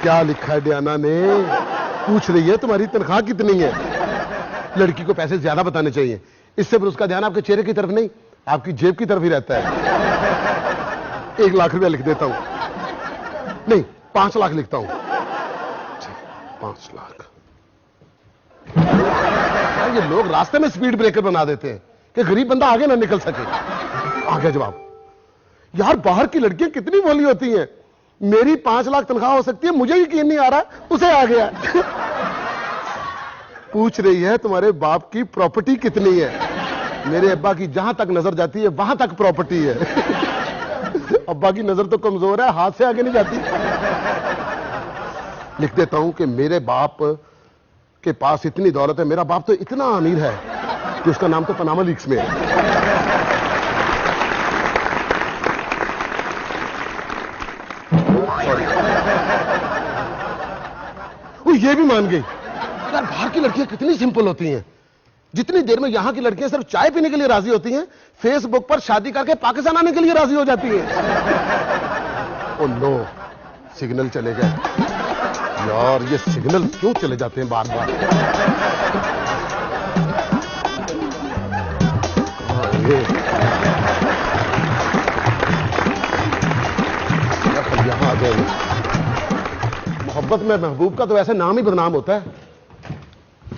क्या लिखा है डियाना ने? पूछ रही है तुम्हारी तनख्वाह कितनी है। लड़की को पैसे ज्यादा बताने चाहिए, इससे फिर उसका ध्यान आपके चेहरे की तरफ नहीं, आपकी जेब की तरफ ही रहता है। 1 लाख रुपया लिख देता हूं, नहीं 5 लाख लिखता हूं। 5 लाख। ये लोग रास्ते में स्पीड ब्रेकर बना देते हैं कि गरीब बंदा आगे ना निकल सके। आ गया जवाब। यार बाहर की लड़कियां कितनी भोली होती हैं। मेरी 5 लाख तनख्वाह हो सकती है, मुझे यकीन नहीं आ रहा, उसे आ गया। पूछ रही है तुम्हारे बाप की प्रॉपर्टी कितनी है। मेरे अब्बा की जहां तक नजर जाती है वहां तक प्रॉपर्टी है। अब्बा की नजर तो कमजोर है, हाथ से आगे नहीं जाती। लिख देता हूं कि मेरे बाप के पास इतनी दौलत है, मेरा बाप तो इतना अमीर है कि उसका नाम तो पनामा लीक्स में है। वो ये भी मान गई। यार बाहर की लड़कियां कितनी सिंपल होती हैं। जितनी देर में यहां की लड़कियां सिर्फ चाय पीने के लिए राजी होती हैं, फेसबुक पर शादी करके पाकिस्तान आने के लिए राजी हो जाती हैं। ओ नो, सिग्नल चले गए। यार ये सिग्नल क्यों चले जाते हैं बार बार। यहां आ गए। मोहब्बत में महबूब का तो ऐसे नाम ही बदनाम होता है।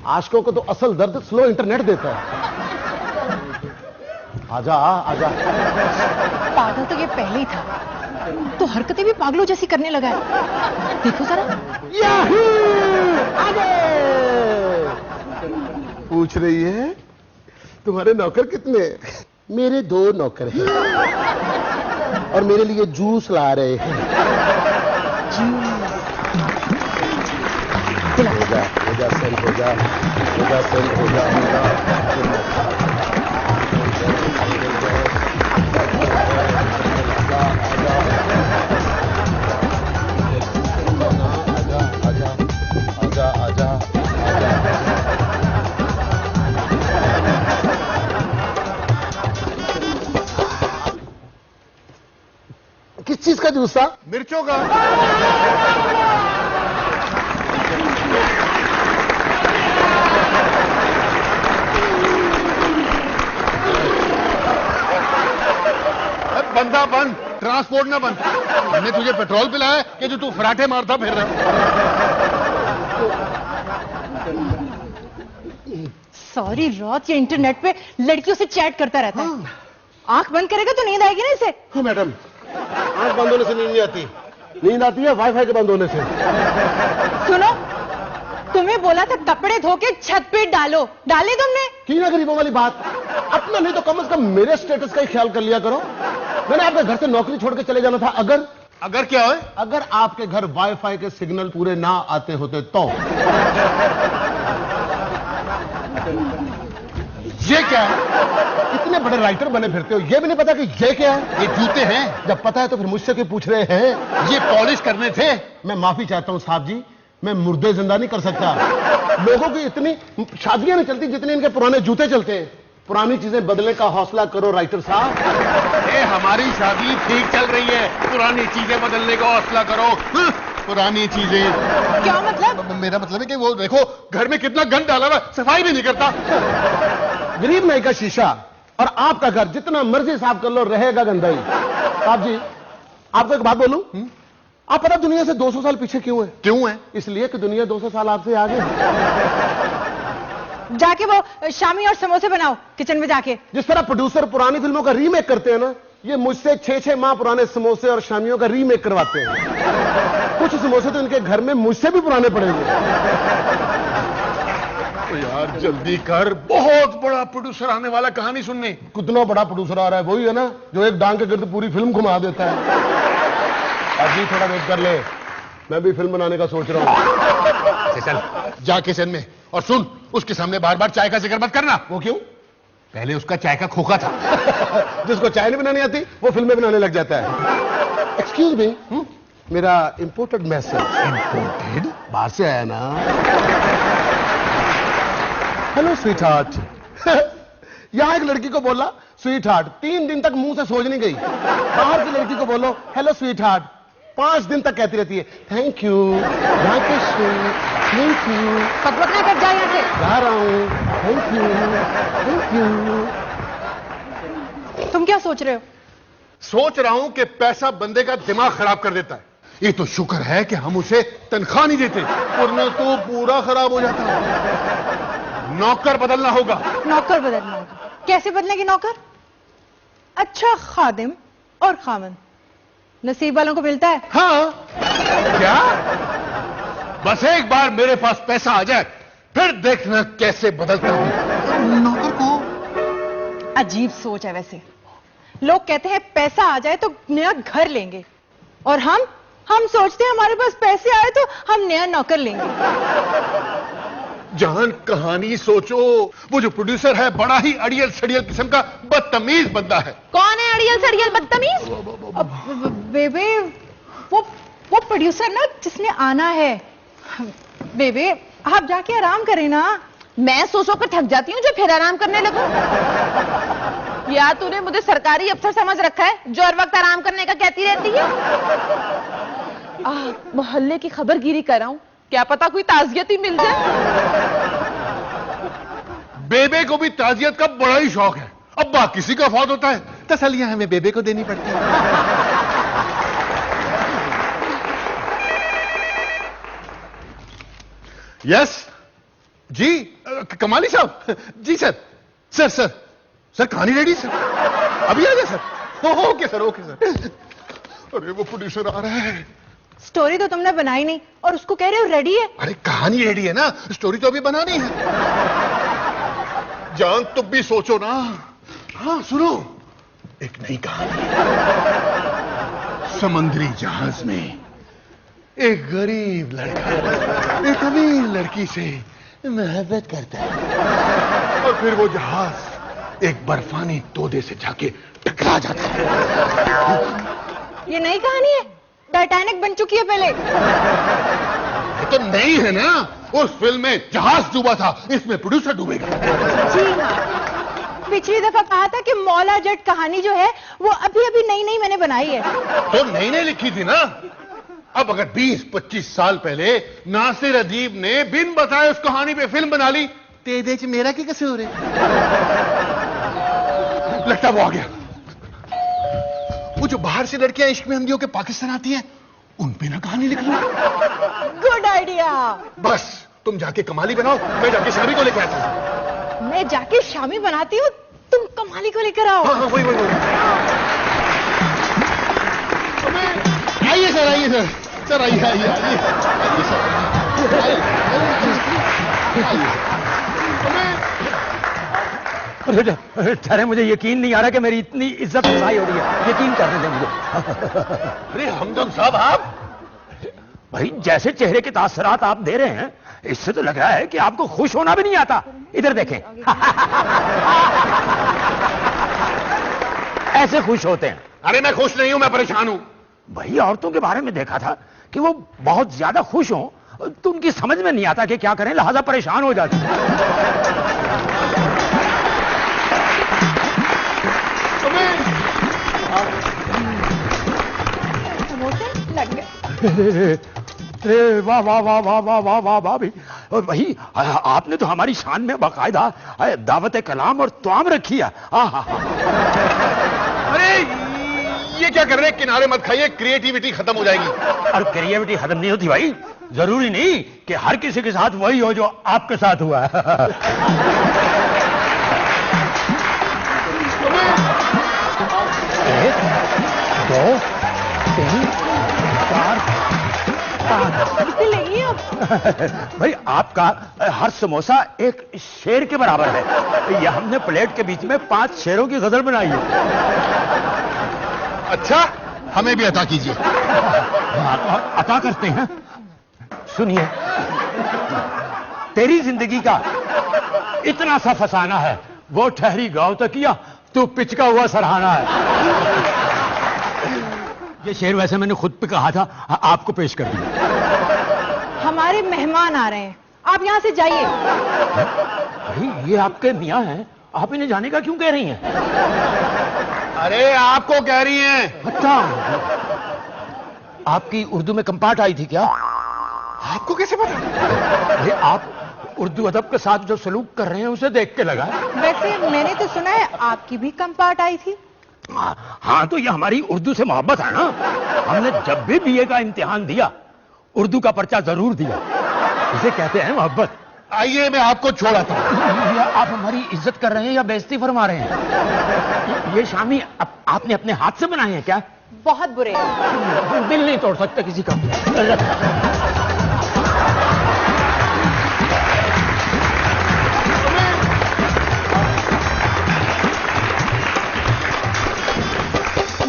आशिकों को तो असल दर्द स्लो इंटरनेट देता है। आजा आजा। पागल तो ये पहले ही था, तो हरकतें भी पागलों जैसी करने लगा है। देखो जरा। याहू! आगे! पूछ रही है तुम्हारे नौकर कितने? मेरे 2 नौकर हैं और मेरे लिए जूस ला रहे हैं। हो जा सेंट, हो जा सेंट, हो जा। आजा। किस चीज का जूस था? मिर्चों का। बंदा बंद, ट्रांसपोर्ट ना बंद। हमने तुझे पेट्रोल पिलाया कि जो तू फराटे मारता फिर रहा। सॉरी रॉत, ये इंटरनेट पे लड़कियों से चैट करता रहता है। आंख बंद करेगा तो नींद आएगी ना इसे। हाँ मैडम, आंख बंद होने से नींद नहीं आती, नींद आती है वाईफाई के बंद होने से। सुनो, तुम्हें बोला था कपड़े धो के छत पे डालो, डाले तुमने? की ना गरीबों वाली बात। अपना नहीं तो कम से कम मेरे स्टेटस का ही ख्याल कर लिया करो। मैंने आपके घर से नौकरी छोड़ के चले जाना था। अगर क्या है? अगर आपके घर वाईफाई के सिग्नल पूरे ना आते होते तो। ये क्या है? इतने बड़े राइटर बने फिरते हो, ये भी नहीं पता कि ये क्या है? ये जूते हैं। जब पता है तो फिर मुझसे क्यों पूछ रहे हैं? ये पॉलिश करने थे। मैं माफी चाहता हूं साहब जी, मैं मुर्दे जिंदा नहीं कर सकता। लोगों की इतनी शादियां नहीं चलती जितने इनके पुराने जूते चलते हैं। पुरानी चीजें बदलने का हौसला करो राइटर साहब। हमारी शादी ठीक चल रही है, पुरानी चीजें बदलने का हौसला करो। पुरानी चीजें क्या मतलब? मेरा मतलब है कि वो देखो घर में कितना गंद डाला हुआ, सफाई भी नहीं करता। गरीब नाई का शीशा और आपका घर जितना मर्जी साफ कर लो रहेगा गंदा ही। साहब जी आपको एक बात बोलूं, आप पता दुनिया से 200 साल पीछे क्यों है? क्यों है? इसलिए कि दुनिया 200 साल आपसे आगे है। जाके वो शामी और समोसे बनाओ किचन में जाके। जिस तरह प्रोड्यूसर पुरानी फिल्मों का रीमेक करते हैं ना, ये मुझसे 6-6 माह पुराने समोसे और शामियों का रीमेक करवाते हैं। कुछ समोसे तो इनके घर में मुझसे भी पुराने पड़ेंगे। तो यार जल्दी कर, बहुत बड़ा प्रोड्यूसर आने वाला कहानी सुनने। कितना बड़ा प्रोड्यूसर आ रहा है? वही है ना जो एक डांग के गिर्द पूरी फिल्म घुमा देता है। अभी थोड़ा वेट कर ले, मैं भी फिल्म बनाने का सोच रहा हूं। चल जा किचन में और सुन, उसके सामने बार बार चाय का जिक्र मत करना। वो क्यों? पहले उसका चाय का खोखा था। जिसको चाय नहीं बनानी आती वो फिल्में बनाने लग जाता है। एक्सक्यूज मी, मेरा इंपोर्टेड मैसेज। इंपोर्टेड? बाहर से आया ना। Hello sweet heart. यहां एक लड़की को बोला स्वीट हार्ट, 3 दिन तक मुंह से सोच नहीं गई। बाहर की लड़की को बोलो हेलो स्वीट हार्ट, 5 दिन तक कहती रहती है थैंक यू, थैंक यू, पकपक ना कर, जा यहाँ से। जा रहा हूँ, थैंक यू। तुम क्या सोच रहे हो? सोच रहा हूं कि पैसा बंदे का दिमाग खराब कर देता है। ये तो शुक्र है कि हम उसे तनख्वाह नहीं देते, वरना तो पूरा खराब हो जाता। नौकर बदलना होगा। नौकर बदलना होगा? कैसे बदलेगी नौकर? अच्छा खादिम और खामन नसीब वालों को मिलता है। हाँ, क्या? बस एक बार मेरे पास पैसा आ जाए, फिर देखना कैसे बदलता हूं नौकर को। अजीब सोच है वैसे। लोग कहते हैं पैसा आ जाए तो नया घर लेंगे, और हम सोचते हैं हमारे पास पैसे आए तो हम नया नौकर लेंगे। जान, कहानी सोचो। वो जो प्रोड्यूसर है बड़ा ही अड़ियल सड़ियल किस्म का बदतमीज बंदा है। कौन है अड़ियल सड़ियल बदतमीज? बेबे, वो प्रोड्यूसर ना जिसने आना है। बेबे आप जाके आराम करें ना। मैं सो कर थक जाती हूँ जो फिर आराम करने लगूं। या तूने मुझे सरकारी अफसर समझ रखा है जो हर वक्त आराम करने का कहती रहती है? मोहल्ले की खबरगिरी कर रहा हूं, क्या पता कोई ताजियत ही मिल जाए। बेबे को भी ताजियत का बड़ा ही शौक है। अब्बा किसी का फौत होता है, तसल्लियां हमें बेबे को देनी पड़ती है। यस जी, कमाली साहब। जी सर। सर कहानी रेडी सर, अभी आ जाए सर। Okay sir. अरे वो प्रोड्यूसर आ रहा है। स्टोरी तो तुमने बनाई नहीं और उसको कह रहे हो रेडी है। अरे कहानी रेडी है ना, स्टोरी तो अभी बनानी है। जान तुम भी सोचो ना। हाँ सुनो, एक नई कहानी। समुद्री जहाज में एक गरीब लड़का एक अमीर लड़की से मोहब्बत करता है, और फिर वो जहाज एक बर्फानी तोदे से जाके टकरा जाता है। ये नई कहानी है? टाइटैनिक बन चुकी है पहले। ये तो नई है ना। उस फिल्म में जहाज डूबा था, इसमें प्रोड्यूसर डूबेगा। जी हाँ, पिछली दफा कहा था कि मौला जट कहानी जो है वो अभी नई मैंने बनाई है। तो नई लिखी थी ना। अब अगर 20-25 साल पहले नासिर अदीब ने बिन बताए उस कहानी पे फिल्म बना ली, तेरे च मेरा क्या कसूर है? लगता वो आ गया। वो जो बाहर से लड़कियां इश्क में अंधियों के पाकिस्तान आती हैं, उन पे ना कहानी लिख लो। Good idea. बस तुम जाके कमाली बनाओ, मैं जाके शामी को लेकर आता हूं। मैं जाके शामी बनाती हूँ, तुम कमाली को लेकर आओ। हाँ वही। आइए सर। सर आइए अरे ठहरे, मुझे यकीन नहीं आ रहा कि मेरी इतनी इज्जत अफजाई हो रही है। यकीन करने दें मुझे। अरे हमदम साहब, आप भाई जैसे चेहरे के तासरात आप दे रहे हैं, इससे तो लग रहा है कि आपको खुश होना भी नहीं आता। इधर देखें। ऐसे खुश होते हैं। अरे मैं खुश नहीं हूं, मैं परेशान हूं। भाई औरतों के बारे में देखा था कि वो बहुत ज्यादा खुश हों तो उनकी समझ में नहीं आता कि क्या करें, लिहाजा परेशान हो जाती है। वाह वाह वाह वाह वाह वाह वाह वाह भाई। और वही आपने तो हमारी शान में बाकायदा दावत कलाम और तवाम रखी है। अरे ये क्या कर रहे हैं? किनारे मत खाइए, क्रिएटिविटी खत्म हो जाएगी। और क्रिएटिविटी खत्म नहीं होती भाई। जरूरी नहीं कि हर किसी के साथ वही हो जो आपके साथ हुआ है। 1 2 3 4 5 लेंगी अब। भाई आपका हर समोसा एक शेर के बराबर है। यह हमने प्लेट के बीच में 5 शेरों की गजल बनाई है। अच्छा, हमें भी अता कीजिए। अता करते हैं। सुनिए, तेरी जिंदगी का इतना सा फसाना है, वो ठहरी गांव तक किया, तू पिचका हुआ सरहाना है। ये शेर वैसे मैंने खुद पे कहा था, आपको पेश कर दिया। हमारे मेहमान आ रहे हैं, आप यहां से जाइए। भाई ये आपके मियां हैं, आप इन्हें जाने का क्यों कह रही हैं? अरे आपको कह रही हैं। अच्छा, आपकी उर्दू में कंपार्ट आई थी क्या? आपको कैसे पता? अरे आप उर्दू अदब के साथ जो सलूक कर रहे हैं उसे देख के लगा। वैसे मैंने तो सुना है आपकी भी कंपार्ट आई थी। हाँ, तो ये हमारी उर्दू से मोहब्बत है ना। हमने जब भी बीए का इम्तिहान दिया उर्दू का पर्चा जरूर दिया। इसे कहते हैं मोहब्बत। आइए मैं आपको छोड़ाता हूं। आप हमारी इज्जत कर रहे हैं या बेइज्जती फरमा रहे हैं? ये शामी आपने अपने हाथ से बनाए हैं क्या? बहुत बुरे। दिल नहीं तोड़ सकते किसी का।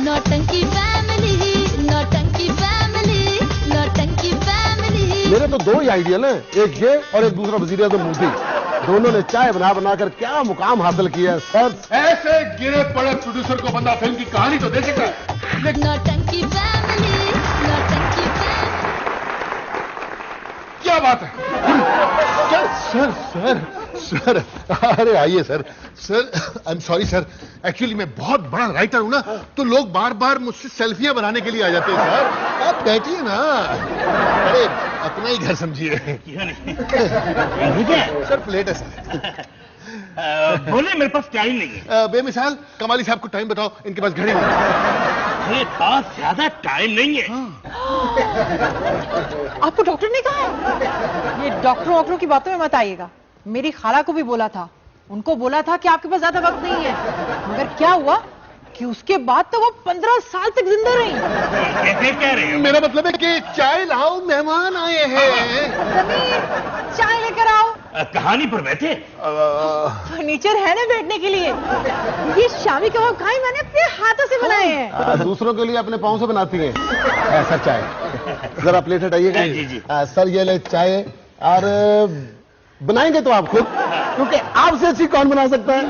नौटंकी फैमिली, नौटंकी फैमिली, नौटंकी फैमिली। मेरे तो दो ही आइडियल हैं, एक ये और एक दूसरा वजीर आज़म मोदी। दोनों ने चाय बना बनाकर क्या मुकाम हासिल किया है सर। ऐसे गिरे पड़े प्रोड्यूसर को बंदा फिल्म की कहानी तो दे सकता है। नौटंकी फैमिली, नौटंकी फैमिली। क्या बात है? क्या सर सर सर, अरे आइए sir. Sir I am sorry sir, actually मैं बहुत बड़ा राइटर हूं ना, तो लोग बार बार मुझसे सेल्फियां बनाने के लिए आ जाते हैं सर। आप बैठिए ना, अरे अपना ही घर समझिए। सर प्लेट है सर। बोले मेरे पास टाइम नहीं है। बेमिसाल कमाली साहब को टाइम बताओ, इनके पास घड़ी नहीं। मेरे पास ज्यादा टाइम नहीं है। आपको डॉक्टर ने कहा है? ये डॉक्टरों वॉक्टरों की बातों में मत आइएगा। मेरी खाला को भी बोला था, उनको बोला था कि आपके पास ज्यादा वक्त नहीं है, मगर क्या हुआ कि उसके बाद तो वो 15 साल तक जिंदा रही। कैसे कह रहे हो? मेरा मतलब है कि चाय लाओ, मेहमान आए हैं। समीर, चाय लेकर आओ। कहानी पर बैठे। फर्नीचर है ना बैठने के लिए। ये शामी कबाब खाए मैंने अपने हाथों से बनाए हैं। दूसरों के लिए अपने पाँव से बनाती हैं। सर चाय जरा प्लेट हटाइएगा। जी, जी। सर ये ले चाय। और बनाएंगे तो आप खुद, क्योंकि आपसे अच्छी कौन बना सकता है?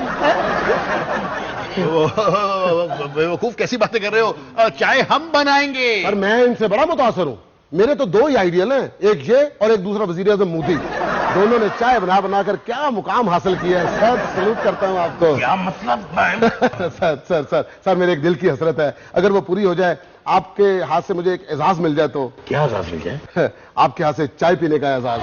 बेवकूफ कैसी बातें कर रहे हो? चाय हम बनाएंगे। और मैं इनसे बड़ा मुतासर हूं। मेरे तो दो ही आइडियल हैं, एक ये और एक दूसरा वजीर आज़म मोदी। दोनों ने चाय बना बनाकर क्या मुकाम हासिल किया है सर। सलूट करता हूं आपको। क्या मतलब? सर सर सर सर मेरे एक दिल की हसरत है, अगर वो पूरी हो जाए, आपके हाथ से मुझे एक एजाज मिल जाए तो। क्या एजाज मिल जाए? आपके हाथ से चाय पीने का एजाज।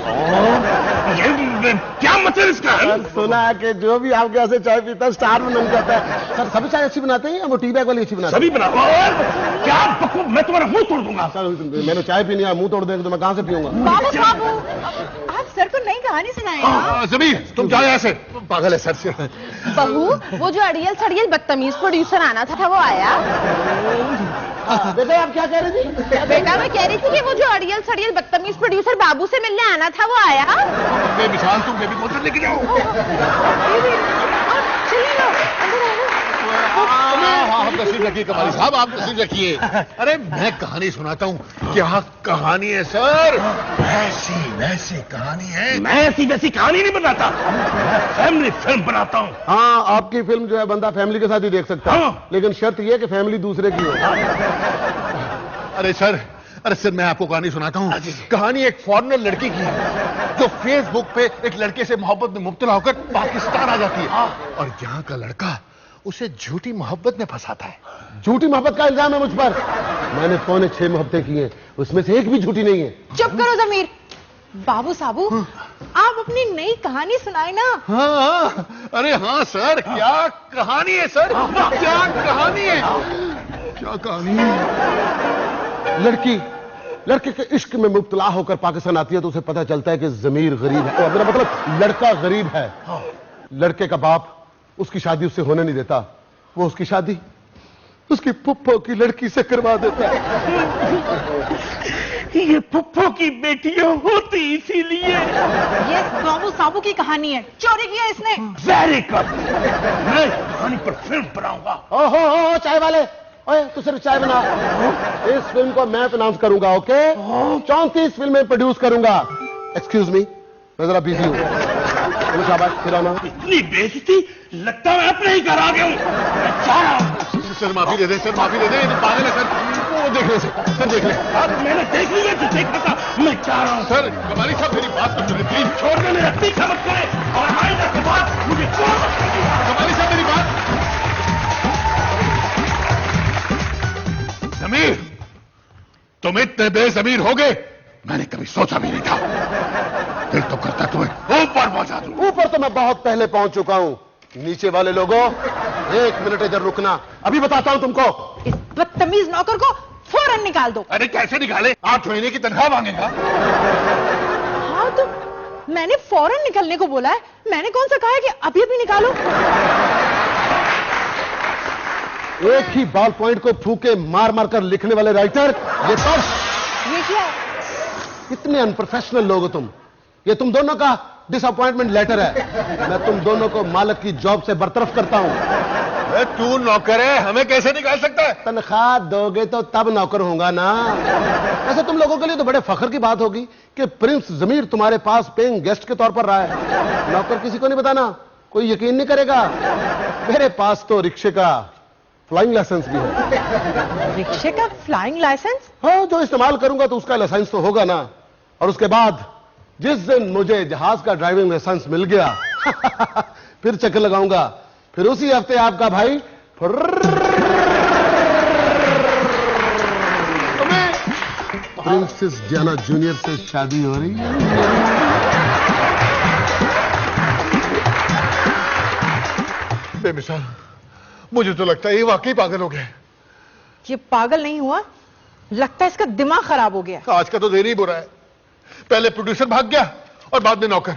क्या मतलब इसका? सर सुना है कि जो भी आपके हाथ से चाय पीता है स्टार में नम करता है। सर सभी चाय अच्छी बनाते हैं या वो टी बैग वाली अच्छी बनाते हैं? सभी बना। क्या बकवास, मैं तुम्हारा मुंह तोड़ दूंगा। सर मैंने चाय पीनी है, मुंह तोड़ देंगे तो मैं कहां से पीऊंगा? बाबू, आप सर को नई कहानी सुनाएंगे। जमीर तुम जाओ यहाँ से, पागल है सर से। बहू, वो जो अड़ियल सड़ियल बदतमीज प्रोड्यूसर आना था वो आया? बेटा आप क्या कह रहे थी? बेटा मैं कह रही थी कि वो जो अड़ियल सड़ियल बदतमीज प्रोड्यूसर बाबू से मिलने आना था वो आया? बेमिसाल तुम बेबी बोतल लेके जाओ। चलिए लो, अंदर आओ। हाँ, तशरीफ रखिए कमाली साहब, आप तशरीफ रखिए। अरे मैं कहानी सुनाता हूँ। क्या कहानी है सर? ऐसी वैसी कहानी है। मैं ऐसी वैसी कहानी नहीं बनाता, मैं फैमिली फिल्म बनाता हूँ। हाँ, आपकी फिल्म जो है बंदा फैमिली के साथ ही देख सकता है। हाँ। लेकिन शर्त यह कि फैमिली दूसरे की हो। अरे सर मैं आपको कहानी सुनाता हूँ। कहानी एक फॉरेनर लड़की की है जो फेसबुक पे एक लड़के से मोहब्बत में मुब्तला होकर पाकिस्तान आ जाती है, और यहाँ का लड़का उसे झूठी मोहब्बत में फंसाता है। झूठी मोहब्बत का इल्जाम है मुझ पर। मैंने 6.25 मोहब्बतें की हैं, उसमें से एक भी झूठी नहीं है। चुप करो जमीर। बाबू साबू, आप अपनी नई कहानी सुनाए ना। हाँ, अरे हाँ सर, क्या कहानी है सर? क्या कहानी है? क्या कहानी है? लड़के के इश्क में मुब्तला होकर पाकिस्तान आती है तो उसे पता चलता है कि जमीर गरीब है। मेरा मतलब लड़का गरीब है। लड़के का बाप उसकी शादी उससे होने नहीं देता, वो उसकी शादी उसकी पुप्पो की लड़की से करवा देता है। ये पुप्पो की बेटियां होती इसीलिए। ये बाबू साबू की कहानी है, चोरी किया इसने। वेरी गुड, मैं कहानी पर फिल्म बनाऊंगा। ओहो चाय वाले, ओए तू सिर्फ चाय बना। इस फिल्म को मैं फाइनेंस करूंगा, ओके? 34 फिल्में प्रोड्यूस करूंगा। एक्सक्यूज मी, मैं जरा बिजी हूं। शाबाश, खिलाना। इतनी बेइज्जती, लगता है मैं अपने ही घर आ गया हूं। मैं जा रहा हूं। सर माफी दे दे, सर माफी दे दे, ये तो पागल है सर। वो देख ले सर, देख ले। अब मैंने देख लिया जो देखा था, मैं जा रहा हूं। सर कमाली साहब मेरी बात तो सुनिए प्लीज। छोड़ दे, मेरा पीछा मत करे, और आइंदा के बाद मुझे छोड़ मत करिए। कमाली साहब मेरी बात। जमीर, तुम तुम इतने बेजमीर हो गए, मैंने कभी सोचा भी नहीं था। दिल तो करता तुम्हें ऊपर पहुंचा दूं। ऊपर तो मैं बहुत पहले पहुंच चुका हूं। नीचे वाले लोगों, 1 मिनट इधर रुकना, अभी बताता हूं तुमको। इस बदतमीज नौकर को फौरन निकाल दो। अरे कैसे निकाले? 8 महीने की तनख्वाह मांगेगा। हाँ तो मैंने फौरन निकलने को बोला है, मैंने कौन सा कहा है कि अभी अभी निकालो। एक ही बॉल पॉइंट को फूके मार मार कर लिखने वाले राइटर, ये पर्स। ये क्या है? इतने अनप्रोफेशनल लोग हो तुम। ये तुम दोनों का डिसअपॉइंटमेंट लेटर है। मैं तुम दोनों को मालिक की जॉब से बरतरफ करता हूं। अरे तू नौकर है, हमें कैसे निकाल सकता है? तनख्वाह दोगे तो तब नौकर होगा ना। ऐसे तुम लोगों के लिए तो बड़े फख्र की बात होगी कि प्रिंस जमीर तुम्हारे पास पेइंग गेस्ट के तौर पर रहा है। नौकर किसी को नहीं बताना, कोई यकीन नहीं करेगा। मेरे पास तो रिक्शे का फ्लाइंग लाइसेंस भी है। रिक्शे का फ्लाइंग लाइसेंस? हाँ, जो इस्तेमाल करूंगा तो उसका लाइसेंस तो होगा ना। और उसके बाद जिस दिन मुझे जहाज का ड्राइविंग लाइसेंस मिल गया फिर चक्कर लगाऊंगा। फिर उसी हफ्ते आपका भाई प्रिंसेस जाना जूनियर से शादी हो रही है। बेमिसाल, मुझे तो लगता है ये वाकई पागल हो गया। ये पागल नहीं हुआ, लगता है इसका दिमाग खराब हो गया। आज का तो देर ही बुरा है। पहले प्रोड्यूसर भाग गया और बाद में नौकर।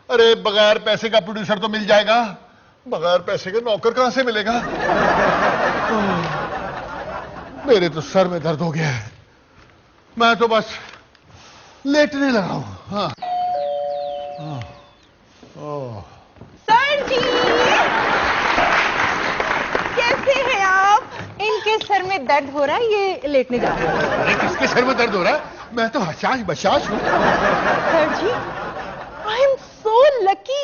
अरे बगैर पैसे का प्रोड्यूसर तो मिल जाएगा, बगैर पैसे के नौकर कहां से मिलेगा? मेरे तो सर में दर्द हो गया है, मैं तो बस लेटने लगा हूं। हाँ। सर जी, कैसे हैं आप? इनके सर में दर्द हो रहा है, ये लेटने जा रहे हैं। अरे किसके सर में दर्द हो रहा है? मैं तो हशाश बशाश हूं। Sir ji, I am so lucky,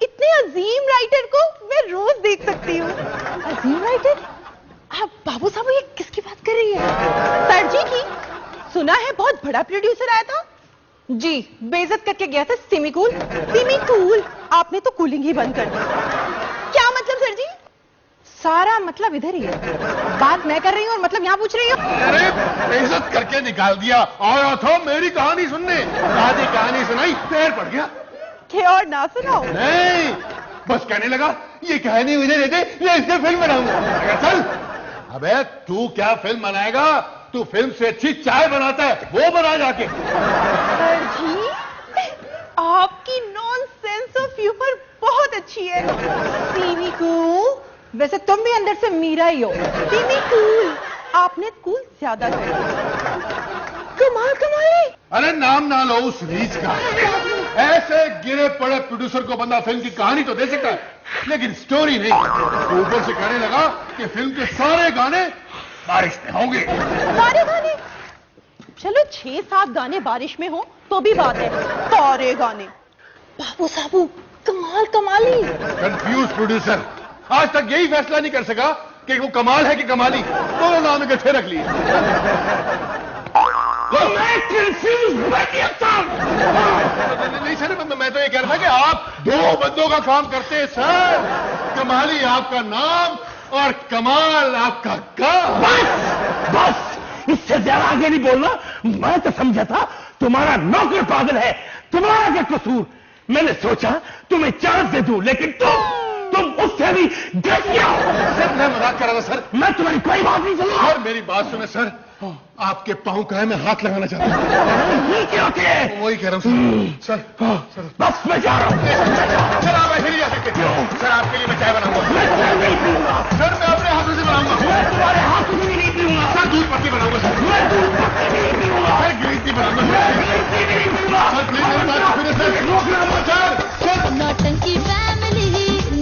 इतने अजीम राइटर को मैं रोज देख सकती हूँ। अजीम राइटर? आप बाबू साहब, ये किसकी बात कर रही है? सर जी की। सुना है बहुत बड़ा प्रोड्यूसर आया था जी, बेइज्जत करके गया था। सिमी कूल। सिमी कूल? आपने तो कूलिंग ही बंद कर दी। क्या मतलब सर जी? सारा मतलब इधर ही है। बात मैं कर रही हूँ और मतलब यहाँ पूछ रही हूँ। अरे बेइज्जत करके निकाल दिया। आया था मेरी कहानी सुनने, आधी कहानी सुनाई, पैर पड़ गया। के और ना सुनाओ। नहीं, बस कहने लगा ये कहानी मुझे दे दे, मैं इससे फिल्म बनाऊंगा। चल। अबे तू क्या फिल्म बनाएगा? तू फिल्म से अच्छी चाय बनाता है, वो बना जाके। सर जी, आपकी नॉन सेंस ऑफ ह्यूमर बहुत अच्छी है। सीमी कूल, वैसे तुम भी अंदर से मीरा ही हो। सीमी कूल, आपने कूल ज्यादा कर कमाल कमाल। अरे नाम ना लो उस रीच का। ऐसे गिरे पड़े प्रोड्यूसर को बंदा फिल्म की कहानी तो दे सकता है, लेकिन स्टोरी नहीं। ऊपर से कहने लगा कि फिल्म के सारे गाने बारिश में होंगे। सारे गाने? चलो 6-7 गाने बारिश में हो तो भी बात है, सारे गाने। बाबू साहू, कमाल कमाली। कंफ्यूज प्रोड्यूसर आज तक यही फैसला नहीं कर सका कि वो कमाल है कि कमाली। दोनों नाम इकट्ठे रख लिए। नहीं सर, मैं तो ये कह रहा था कि आप 2 बंदों का काम करते हैं सर। कमाली आपका नाम और कमाल आपका काम। बस, इससे ज्यादा आगे नहीं बोलना। मैं तो समझा था तुम्हारा नौकर पागल है, तुम्हारा क्या कसूर। मैंने सोचा तुम्हें चांस दे दूं, लेकिन तुम उससे भी घटिया हो। सर मैं मजाक कर रहा था सर। मैं तुम्हारी कोई बात नहीं सुन रहा। सर मेरी बात सुने सर, आपके पांव का है मैं हाथ लगाना चाहता हूं। ये क्या होते हैं? वही कह रहा हूं सर। सर बस मैं जा रहा हूं। सर आप ऐसे नहीं जा सकते। सर आपके लिए मैं चाय बनाऊंगा। मैं चाय नहीं पीऊंगा। सर मैं अपने हाथों से बनाऊंगा। मैं तुम्हारे हाथों से भी नहीं पीऊंगा। सर दूध पत्ती बनाऊंगा सर। मैं दूध पत्ती नहीं पीऊंगा। सर ग्रीन टी बनाऊंगा मैं ग्रीन टी नहीं पीऊंगा। सर प्लीज मेरी बात सुनिए सर। रोकना मत सर। नौटंकी फैमिली,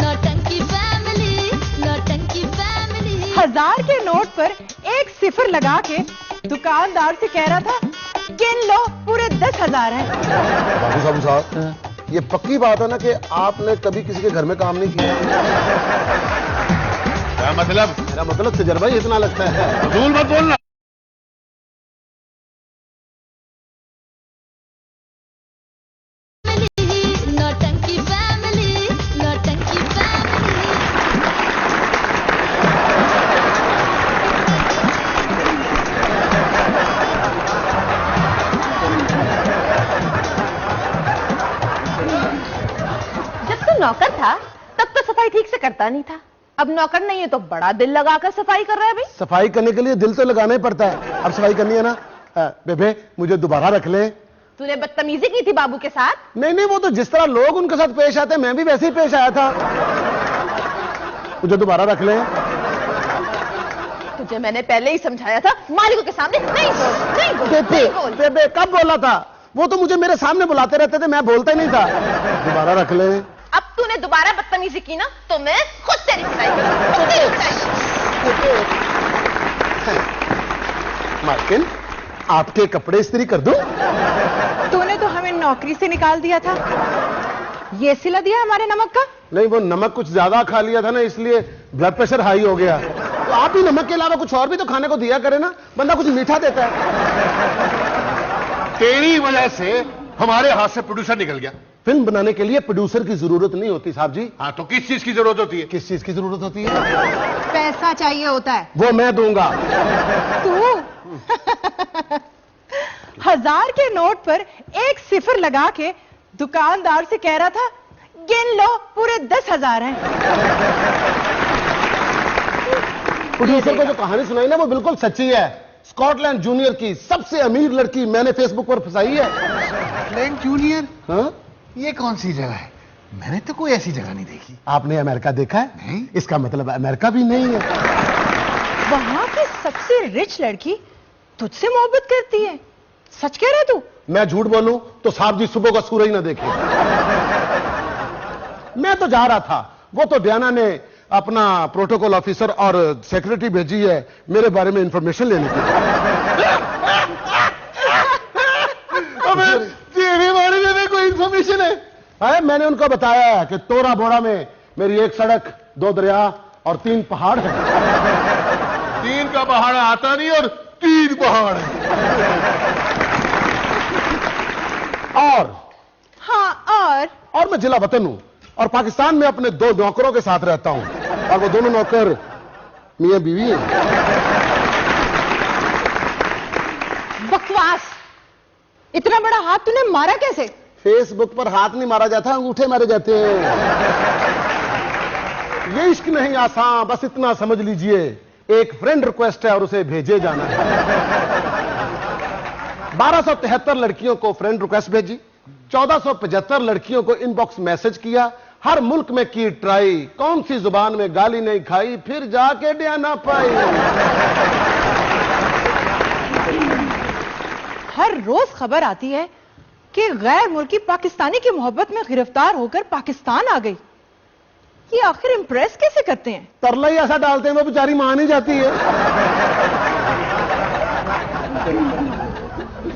नौटंकी फैमिली, नौटंकी फैमिली। 1000 के नोट पर 1 सिफर लगा के दुकानदार से कह रहा था, गिन लो पूरे 10,000 हैं। बाबू साहब, ये पक्की बात है ना कि आपने कभी किसी के घर में काम नहीं किया? क्या मतलब? मेरा मतलब तजर्बा ही इतना लगता है। फजूल मत बोलना। नौटंकी फैमिली, नौटंकी फैमिली। करता नहीं था, अब नौकर नहीं है तो बड़ा दिल लगाकर सफाई कर रहा है भाई। सफाई करने के लिए दिल तो लगाना ही पड़ता है। अब सफाई करनी है ना, बेबे मुझे दोबारा रख ले। तूने बदतमीजी की थी बाबू के साथ। नहीं नहीं, वो तो जिस तरह लोग उनके साथ पेश आते हैं मैं भी वैसे ही पेश आया था। मुझे दोबारा रख ले। तुझे मैंने पहले ही समझाया था, मालिकों के सामने नहीं बोल, नहीं बोल, बेबे नहीं बोल। बेबे कब बोला था? वो तो मुझे मेरे सामने बुलाते रहते थे, मैं बोलता ही नहीं था। दोबारा रख ले। अब तूने दोबारा बदतमीजी की ना तो मैं खुद तेरी पिटाई करूंगी, खुद तेरी पिटाई। मार्किन, आपके कपड़े इस्त्री कर दूं? तूने तो हमें नौकरी से निकाल दिया था, ये सिला दिया हमारे नमक का। नहीं, वो नमक कुछ ज्यादा खा लिया था ना, इसलिए ब्लड प्रेशर हाई हो गया। तो आप भी नमक के अलावा कुछ और भी तो खाने को दिया करे ना, बंदा कुछ मीठा देता है। तेरी वजह से हमारे हाथ से प्रोड्यूसर निकल गया। फिल्म बनाने के लिए प्रोड्यूसर की जरूरत नहीं होती साहब जी। हाँ, तो किस चीज की जरूरत होती है? किस चीज की जरूरत होती है? पैसा चाहिए होता है। वो मैं दूंगा। तू 1000 के नोट पर एक सिफर लगा के दुकानदार से कह रहा था गिन लो पूरे 10,000 हैं। प्रोड्यूसर को जो कहानी सुनाई ना वो बिल्कुल सच्ची है। स्कॉटलैंड जूनियर की सबसे अमीर लड़की मैंने फेसबुक पर फंसाई है। Scotland junior? हाँ? ये कौन सी जगह है? मैंने तो कोई ऐसी जगह नहीं देखी। आपने अमेरिका देखा है? नहीं। इसका मतलब अमेरिका भी नहीं है। वहां की सबसे रिच लड़की तुझसे मोहब्बत करती है, सच कह रहा तू? मैं झूठ बोलूं तो साहब जी सुबह का सूरज ना देखे। मैं तो जा रहा था, वो तो डियाना ने अपना प्रोटोकॉल ऑफिसर और सेक्रेटरी भेजी है मेरे बारे में इंफॉर्मेशन लेने के लिए। तेरे बारे में कोई इंफॉर्मेशन है? मैंने उनको बताया कि तोरा बोरा में मेरी 1 सड़क, 2 दरिया और 3 पहाड़ है। 3 का पहाड़ आता नहीं और 3 पहाड़ है। और हाँ, और मैं जिला वतन हूं और पाकिस्तान में अपने 2 नौकरों के साथ रहता हूं और वो दोनों नौकर मियां बीवी हैं। बकवास। इतना बड़ा हाथ तूने मारा कैसे? फेसबुक पर हाथ नहीं मारा जाता, अंगूठे मारे जाते हैं। ये इश्क नहीं आसान, बस इतना समझ लीजिए, एक फ्रेंड रिक्वेस्ट है और उसे भेजे जाना है। 1273 लड़कियों को फ्रेंड रिक्वेस्ट भेजी, 1475 लड़कियों को इनबॉक्स मैसेज किया, हर मुल्क में की ट्राई, कौन सी जुबान में गाली नहीं खाई, फिर जाके डियाना पाई। हर रोज खबर आती है कि गैर मुल्की पाकिस्तानी की मोहब्बत में गिरफ्तार होकर पाकिस्तान आ गई। ये आखिर इंप्रेस कैसे करते हैं? तरला ही ऐसा डालते हैं वो बेचारी मान ही जाती है।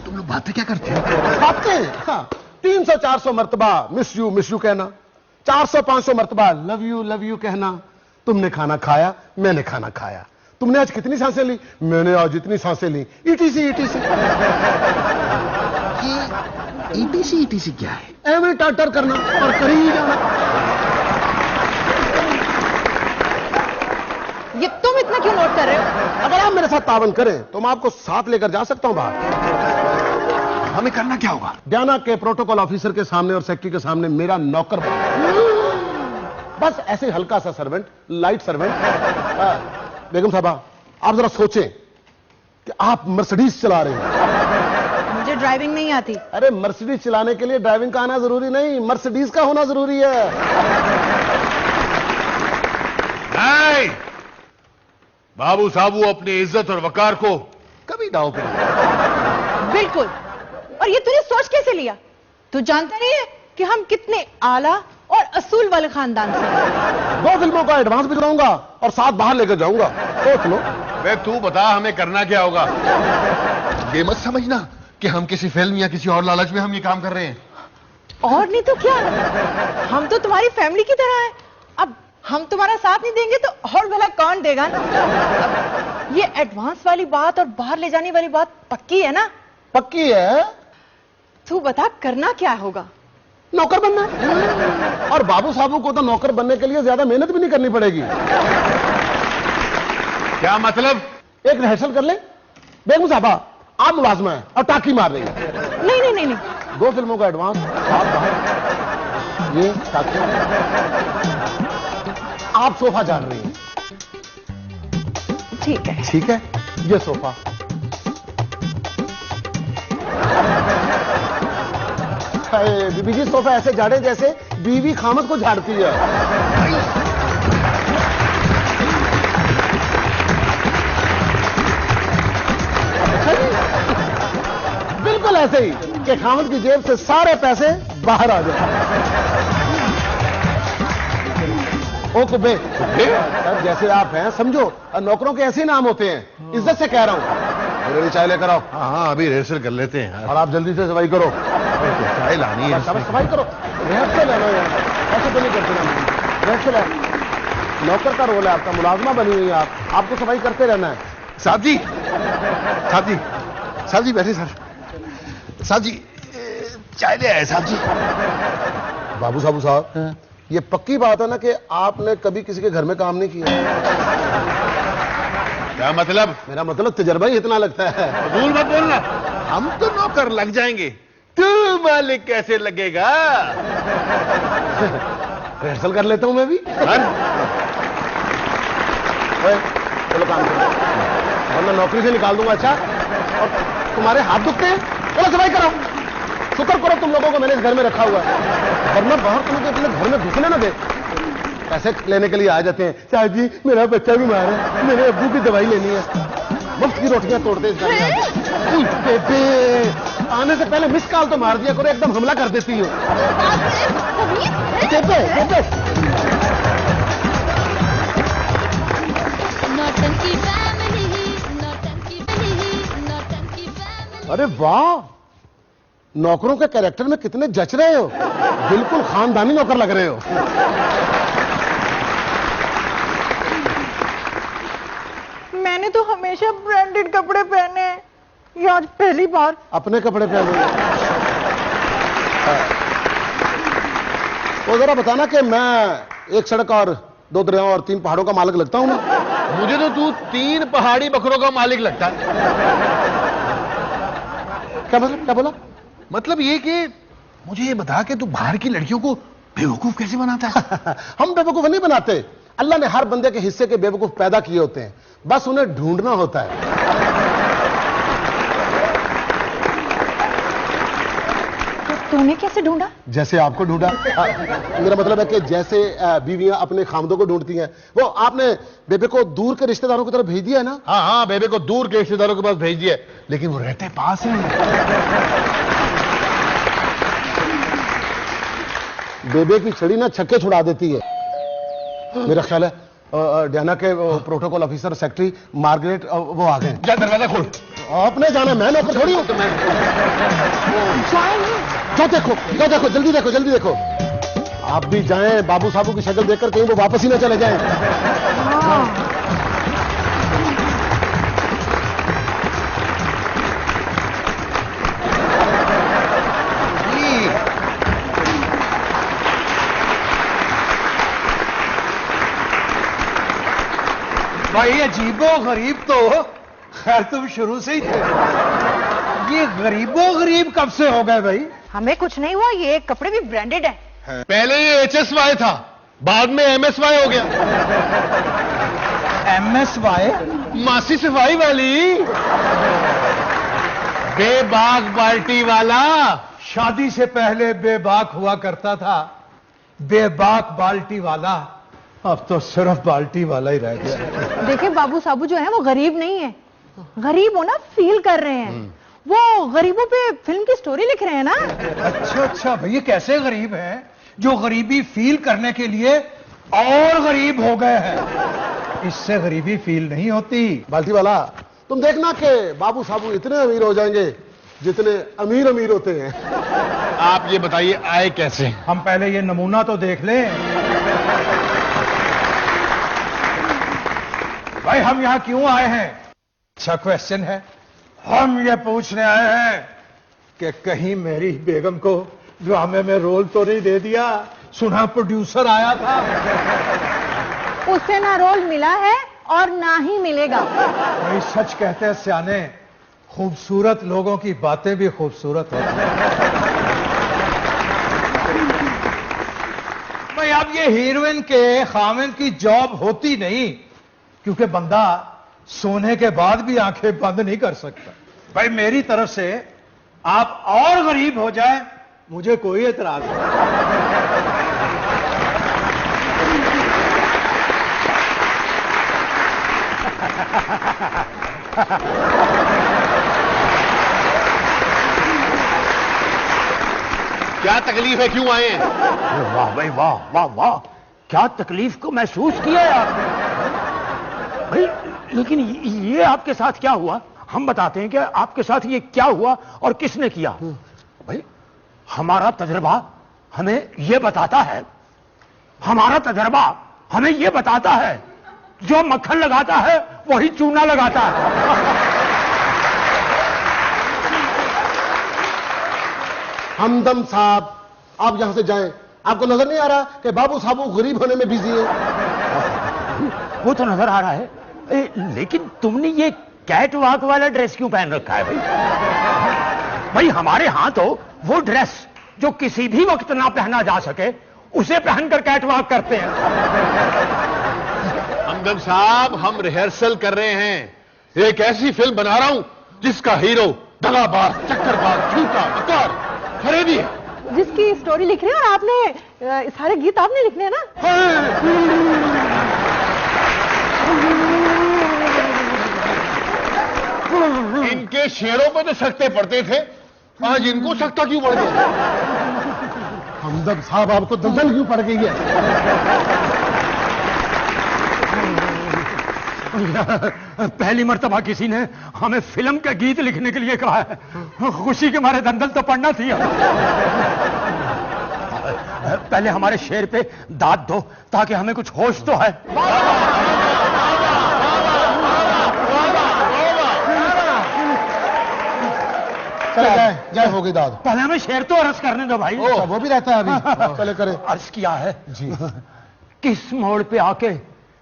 तुम लोग बातें क्या करते हो? बातें? हाँ, 300-400 मरतबा मिस यू कहना, 400-500 मरतबा लव यू कहना। तुमने खाना खाया, मैंने खाना खाया। तुमने आज कितनी सांसें ली? मैंने आज इतनी सांसें ली। ईटीसी ईटीसी क्या है? एवं टाटर करना और कहीं जाना। ये तुम इतना क्यों नोट कर रहे हो? अगर आप मेरे साथ तावन करें तो मैं आपको साथ लेकर जा सकता हूं बाहर। हमें करना क्या होगा? डियाना के प्रोटोकॉल ऑफिसर के सामने और सेक्रेटरी के सामने मेरा नौकर बस ऐसे हल्का सा सर्वेंट, लाइट सर्वेंट। बेगम साहबा, आप जरा सोचें कि आप मर्सिडीज चला रहे हैं। मुझे ड्राइविंग नहीं आती। अरे मर्सिडीज चलाने के लिए ड्राइविंग का आना जरूरी नहीं, मर्सिडीज का होना जरूरी है। नहीं, बाबू साहब अपनी इज्जत और वकार को कभी दांव पे नहीं। बिल्कुल। और ये तूने सोच कैसे लिया? तू जानता नहीं है कि हम कितने आला और असूल वाले खानदान से हैं। 2 फिल्मों का एडवांस भी कराऊंगा और साथ बाहर लेकर जाऊंगा। सोच लो। वे तू बता हमें करना क्या होगा? ये मत समझना कि हम किसी फिल्म या किसी और लालच में हम ये काम कर रहे हैं। और नहीं तो क्या, हम तो तुम्हारी फैमिली की तरह हैं। अब हम तुम्हारा साथ नहीं देंगे तो और भला कौन देगा ना? ये एडवांस वाली बात और बाहर ले जाने वाली बात पक्की है ना? पक्की है। तू बता करना क्या होगा? नौकर बनना है। और बाबू साहबों को तो नौकर बनने के लिए ज्यादा मेहनत भी नहीं करनी पड़ेगी। क्या मतलब? एक रिहर्सल कर ले। बेगम साहबा, आप मुलाजमा है और टाकी मार रही है। नहीं। 2 फिल्मों का एडवांस, आप बाहर, ये टाकी। आप सोफा जान रही हैं। ठीक है। ठीक है, ये सोफा। बीबी जी सोफा ऐसे झाड़े जैसे बीवी खामद को झाड़ती है। बिल्कुल ऐसे ही कि खामद की जेब से सारे पैसे बाहर आ जाए। ओ कुब्बे, अब जैसे आप हैं समझो, नौकरों के ऐसे नाम होते हैं। इज्जत से कह रहा हूं। मेरे लिए चाय लेकर आओ। हाँ हाँ, अभी रिहर्सल कर लेते हैं। और आप जल्दी से सफाई करो। चाय लानी है। सफाई करो, रिहर्सल है ना यार, ऐसे तो नहीं करते ना। रिहर्सल है, नौकर का रोल है आपका, मुलाजमा बनी हुई है आप, आपको सफाई करते रहना है। साहब जी, साहब जी, साहब जी बैठे सर। साहब जी चाय ले आए साहब जी। बाबू साहब, ये पक्की बात है ना कि आपने कभी किसी के घर में काम नहीं किया? क्या मतलब? मेरा मतलब तजर्बा ही इतना लगता है। फजूल मत बोलना, हम तो नौकर लग जाएंगे, तू मालिक कैसे लगेगा? रिहर्सल कर लेता हूं मैं भी। चलो काम करो, वरना नौकरी से निकाल दूंगा। अच्छा, और तुम्हारे हाथ दुखते हैं, चलो सफाई करो। शुक्र करो तुम लोगों को मैंने इस घर में रखा हुआ है, वरना बाहर तुम अपने घर में घुसने ना दे। पैसे लेने के लिए आ जाते हैं, साहब जी मेरा बच्चा बीमार है, मेरे अब्बू की दवाई लेनी है। मुफ्त की रोटियां तोड़ते इस घर में। बेबे, आने से पहले मिस कॉल तो मार दिया करो, एकदम हमला कर देती हो। नौटंकी फैमिली, नौटंकी फैमिली, नौटंकी फैमिली। अरे वाह, नौकरों के कैरेक्टर में कितने जच रहे हो, बिल्कुल खानदानी नौकर लग रहे हो। मैंने तो हमेशा ब्रांडेड कपड़े पहने हैं, ये आज पहली बार। अपने कपड़े पहने। वो जरा बताना कि मैं एक सड़क और 2 दरियाओं और 3 पहाड़ों का मालिक लगता हूं ना? मुझे तो तू 3 पहाड़ी बकरों का मालिक लगता है। क्या मतलब, क्या बोला? मतलब ये कि मुझे ये बता कि तू बाहर की लड़कियों को बेवकूफ कैसे बनाता है? हम बेवकूफ नहीं बनाते, अल्लाह ने हर बंदे के हिस्से के बेवकूफ पैदा किए होते हैं, बस उन्हें ढूंढना होता है। तो तूने कैसे ढूंढा? जैसे आपको ढूंढा। मेरा मतलब है कि जैसे बीवियां अपने खामदों को ढूंढती हैं, वो आपने बेबे को दूर के रिश्तेदारों की तरफ भेज दिया है ना? हाँ हाँ, बेबे को दूर के रिश्तेदारों के पास भेज दिया, लेकिन वो रहते पास हैं। बेबे की छड़ी ना छक्के छुड़ा देती है। मेरा ख्याल है डियाना के प्रोटोकॉल ऑफिसर सेक्रेटरी मार्गरेट वो आ गए। जा दरवाजा खोल। आपने जाना, मैं नौकर थोड़ी हूं। तो मैं जो देखो जल्दी देखो, जल्दी देखो। आप भी जाएं, बाबू साहब की शक्ल देखकर कहीं वो वापस ही ना चले जाएं। भाई अजीबो गरीब तो खैर तुम शुरू से ही थे, ये गरीबो गरीब कब से हो गए भाई? हमें कुछ नहीं हुआ, ये कपड़े भी ब्रांडेड है। पहले ये HSY था, बाद में MSY हो गया। MSY? मासी सफाई वाली, बेबाक बाल्टी वाला। शादी से पहले बेबाक हुआ करता था, बेबाक बाल्टी वाला, अब तो सिर्फ बाल्टी वाला ही रह गया। देखिए बाबू साबू जो है वो गरीब नहीं है, गरीब होना फील कर रहे हैं, वो गरीबों पे फिल्म की स्टोरी लिख रहे हैं ना। अच्छा भैया, कैसे गरीब हैं जो गरीबी फील करने के लिए और गरीब हो गए हैं? इससे गरीबी फील नहीं होती। बाल्टी वाला, तुम देखना कि बाबू साबू इतने अमीर हो जाएंगे जितने अमीर अमीर होते हैं। आप ये बताइए आए कैसे? हम पहले ये नमूना तो देख लें। भाई हम यहां क्यों आए हैं? अच्छा क्वेश्चन है। हम ये पूछने आए हैं कि कहीं मेरी बेगम को ड्रामे में रोल तो नहीं दे दिया? सुना प्रोड्यूसर आया था। उसे ना रोल मिला है और ना ही मिलेगा। भाई सच कहते हैं सियाने, खूबसूरत लोगों की बातें भी खूबसूरत होती हैं। भाई अब ये हीरोइन के खामिद की जॉब होती नहीं, क्योंकि बंदा सोने के बाद भी आंखें बंद नहीं कर सकता। भाई मेरी तरफ से आप और गरीब हो जाए, मुझे कोई एतराज नहीं। क्या तकलीफ है, क्यों आए हैं? वाह भाई वाह वाह वाह, क्या तकलीफ को महसूस किया है आपने भाई। लेकिन ये आपके साथ क्या हुआ, हम बताते हैं कि आपके साथ ये क्या हुआ और किसने किया। भाई हमारा तजर्बा हमें ये बताता है, हमारा तजर्बा हमें ये बताता है, जो मक्खन लगाता है वही चूना लगाता है। हमदम साहब, आप यहां से जाएं। आपको नजर नहीं आ रहा कि बाबू साहब गरीब होने में बिजी है? वो तो नजर आ रहा है, लेकिन तुमने ये कैट वॉक वाला ड्रेस क्यों पहन रखा है भाई? भाई हमारे यहां तो वो ड्रेस जो किसी भी वक्त ना पहना जा सके, उसे पहनकर कैट वॉक करते हैं। हमदम साहब, हम रिहर्सल कर रहे हैं। एक ऐसी फिल्म बना रहा हूं जिसका हीरो दगाबाज, चक्करबाज, झूठा, बकौर, फरेबी है। जिसकी स्टोरी लिख रहे हैं, और आपने सारे गीत आपने लिखने हैं ना? इनके शेरों पे तो सख्ते पड़ते थे, आज इनको सख्ता क्यों पड़ गया? हमदम साहब, आपको दलदल क्यों पड़ गई है? पहली मर्तबा किसी ने हमें फिल्म के गीत लिखने के लिए कहा है, खुशी के मारे दंदल तो पड़ना थी। पहले हमारे शेर पे दाद दो ताकि हमें कुछ होश तो है। चले जाए हो गई दाद। पहले हमें शेर तो अर्ज करने दो भाई। वो भी रहता है अभी। चले करें। अर्ज किया है जी। किस मोड़ पे आके